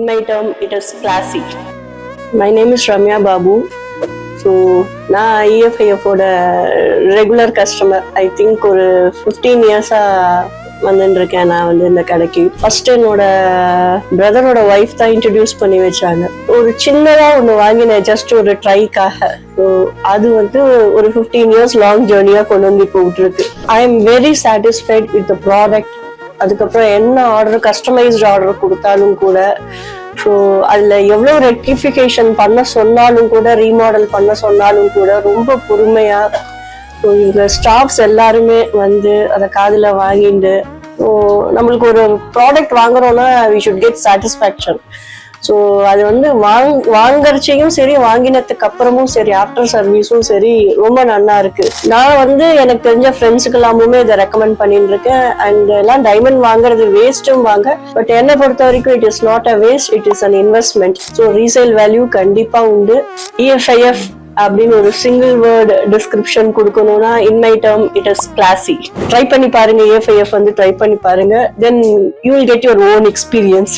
In my term, it is classy. My name is Ramya Babu. So, நான் EFIF-ஓட regular customer. I think ஒரு 15 இயர்ஸா வந்துருக்கேன் நான் வந்து இந்த கடைக்கு. ஃபர்ஸ்ட் என்னோட பிரதரோட ஒய்ஃப் தான் இன்ட்ரடியூஸ் பண்ணி வச்சாங்க. ஒரு சின்னதா ஒன்று வாங்கினேன் ஜஸ்ட் ஒரு ட்ரைக்காக. ஸோ அது வந்து ஒரு 15 இயர்ஸ் லாங் ஜேர்னியா கொண்டு வந்து இப்போ விட்டுருக்கு. I am very satisfied with the product. அதுக்கப்புறம் என்ன ஆர்டர் கஸ்டமைஸ்டு ஆர்டர் கொடுத்தாலும் கூட ஸோ அதில் எவ்வளோ ரெக்டிஃபிகேஷன் பண்ண சொன்னாலும் கூட ரீமாடல் பண்ண சொன்னாலும் கூட ரொம்ப பொறுமையாக ஸோ இவங்க ஸ்டாஃப்ஸ் எல்லாருமே வந்து அதை காதில் வாங்கிட்டு ஸோ நம்மளுக்கு ஒரு ப்ராடக்ட் வாங்குறோம்னா we should get satisfaction. So அது வந்து வாங்கறச்சையும் சரி வாங்கினதுக்கு அப்புறமும் சரி ஆஃப்டர் சர்வீஸும் சரி ரொம்ப நல்லா இருக்கு. நான் வந்து எனக்கு தெரிஞ்ச ஃப்ரெண்ட்ஸுக்கு எல்லாமுமே இதை ரெக்கமெண்ட் பண்ணிட்டு இருக்கேன். அண்ட் எல்லாம் டைமண்ட் வாங்குறது வேஸ்ட்டும் வாங்க, பட் என்னை பொறுத்த வரைக்கும் it is not a waste, it is an investment. So resale value கண்டிப்பா உண்டு. EFIF அப்படின்னு ஒரு சிங்கிள் வேர்டு டிஸ்கிரிப்ஷன் கொடுக்கணும்னா in my term it is classy. Try பண்ணி பாருங்க, EFIF வந்து ட்ரை பண்ணி பாருங்க, then you will get your own experience.